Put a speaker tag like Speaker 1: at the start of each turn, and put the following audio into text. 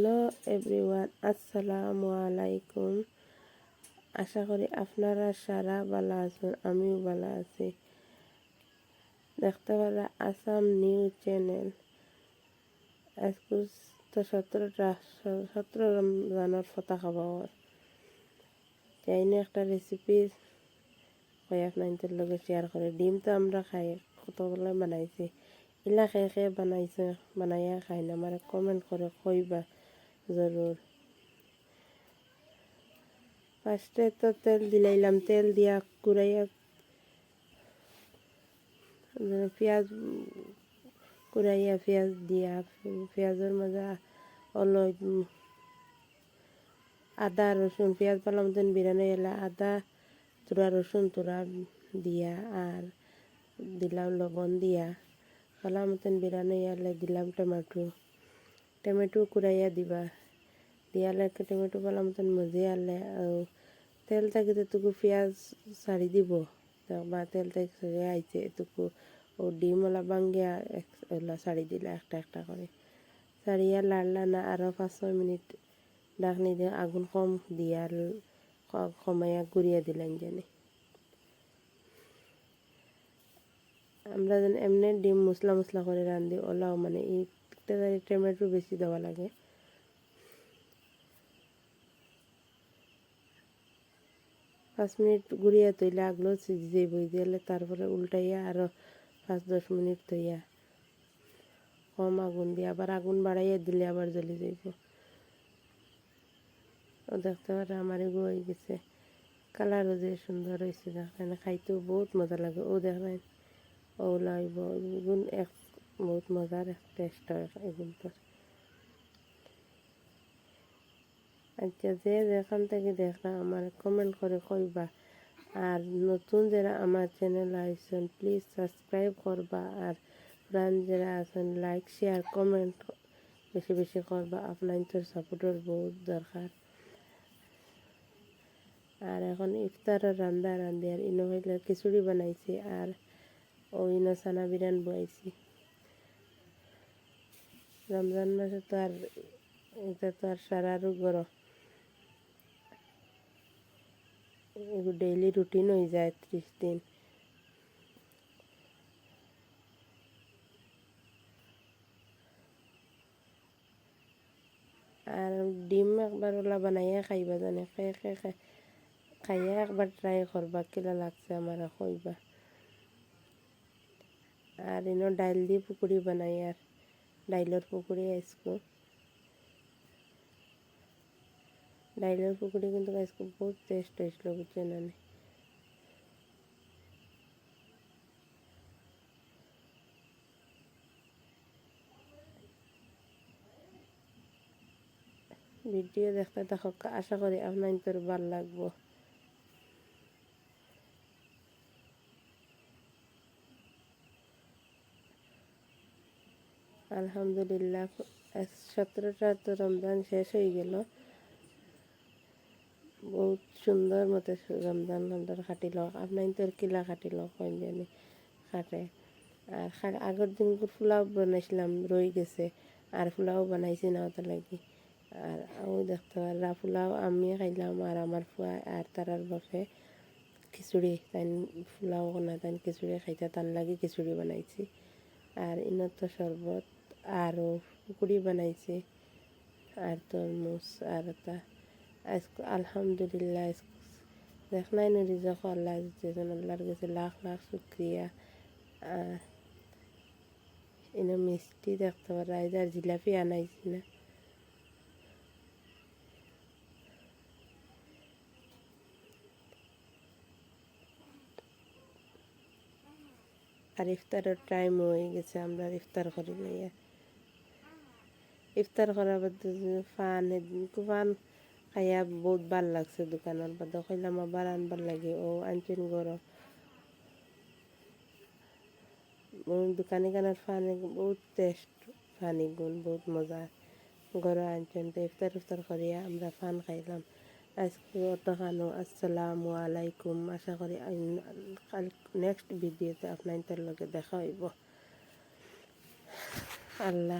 Speaker 1: Hello everyone, আসসালামু আলাইকুম। আশা করি আপনারা সারা ভালো আছেন, আমিও ভালো আছি। দেখতে পারা আসাম নিউজ চ্যানেল। আজকে তো 17 রমজানের ফতা খাওয়া হয়। চাইনি একটা রেসিপি কই আপনাদের লগে শেয়ার করে। ডিম তো আমরা খাই, কতগুলো বানাইছি। ইলা খেয়ে খেয়ে বানাইছে, বানাইয়া খাই না, আমার কমেন্ট করে কইবা জরুর। ফার্স্টে তো তেল দিলাইলাম, তেল দিয়া কুড়াইয়া পেঁয়াজ কুড়াইয়া পেঁয়াজ দিয়া পেঁয়াজের মাঝে হলো আদা রসুন পেঁয়াজ পালা মতন বিরানো এলা আদা তোরা রসুন তোরা দিয়া আর দিলাম লবণ দিয়া পালা মতন বিরানো এলে দিলাম টমেটো কুড়াইয়া দিবা দিয়ালে টমেটো পালা মতন মজে আলে তেল থাকিতে এটুকু পেঁয়াজ ছাড়ি দিব বা তেল থেকে আইছে এটুকু ও ডিমওয়ালা বাঙ্গিয়া ওলা ছাড়ি দিলা একটা একটা করে ছাড়িয়া লাড়লা না আরও 5-6 মিনিট ডাকনি দিয়ে আগুন কম দিয়া কমাইয়া গুড়িয়া দিলেন জানি। আমরা যেন এমনি ডিম মশলা মশলা করে রান্ধি ওলাও মানে এই টমেটো বেশি দেওয়া লাগে। পাঁচ মিনিট গুড়িয়া তৈলে আগলো সিজে বই দিলে তারপরে উল্টাইয়া আরও 5-10 মিনিট তৈয়া কম আগুন দিয়ে আবার আগুন বাড়াইয়া দিলে আবার জ্বলে যাইব। ও দেখতে পারে আমার এগো হয়ে গেছে, কালারও যে সুন্দর হয়েছে দেখেন, খাইতেও বহুত মজা লাগে। ও দেখেন ওগুলো হইব এগুন এক বহুত মজার টেস্ট হয় এগুন তো। আচ্ছা যে যেখান থেকে দেখলাম আমার কমেন্ট করে কইবা, আর নতুন যারা আমার চ্যানেল আইসেন প্লিজ সাবস্ক্রাইব করবা, আর পুরান যারা আছেন লাইক শেয়ার কমেন্ট বেশি বেশি করবা। আপনাদের সাপোর্টের বহুত দরকার। আর এখন ইফতারের রান্ধি আর ইনো হইলে খিচুড়ি বানাইছি আর ও ইনো সানা বিরান বয়াইছি। রমজান মাসে তো আর এটা তো আর সারারও গরম, ডেইলি রুটিন হয়ে যায় 30 দিন। আর ডিম একবার ওলা বানাইয়া খাইবা জানে, খাইয়া একবার ট্রাই করবা কিলা লাগছে আমার কইবা। আর ইনো ডাইল দিয়ে পুকুরি বানাই, আর ডাইলের পুকুরি আইসকো, ডাইলের পুকুরি কিন্তু আজকে বহুত টেস্ট হয়েছিল বুঝছেন না। ভিডিও দেখতে দেখো, আশা করি আপনাদের ভালো লাগবো। আলহামদুলিল্লাহ 17টা তো রমজান শেষ হয়ে গেল, বহুত সুন্দর মতো রমজান কাটিল। আপনাদের কিলা কাটিল কইন জানি কাটে। আর আগের দিন পোলাও বানাইছিলাম রয়ে গেছে, আর পোলাও বানাইছি না ওটা লাগি। আর আমি দেখতে পারলাম পোলাও আমি খাইলাম আর আমার ফুয়া আর তারার বাপে খিচুড়ি, তাই পোলাও না তাই খিচুড়ি খাইতে তার লাগে খিচুড়ি বানাইছি। আর ইনত তো শরবত আরও পুকুরি বানাইছি আর তরমুজ আর তা আলহামদুলিল্লাহ দেখনাই না রিজক আল্লাহ দিতেছেন, আল্লাহর কাছে লাখ লাখ শুক্রিয়া। আর ইনো মিষ্টি দেখতে পারা আর জিলাপি আনাইছি না। আর ইফতারের টাইম হয়ে গেছে, আমরা ইফতার করি লইয়া ইফতার করার বাদে ফান খাইয়া বহুত ভাল লাগছে। দোকানের বাদে কইলাম আবার আনবার লাগে, ও আনছেন গরম দোকানি কানের ফানি বহুত টেস্ট, ফানি গুণ বহুত মজা গরম আনছেন। তো ইফতার করিয়া আমরা ফান খাইলাম আজকে অত খানো। আসসালামু আলাইকুম। আশা করি নেক্সট ভিডিওতে আপনাদের লগে দেখা হইব। আল্লাহ।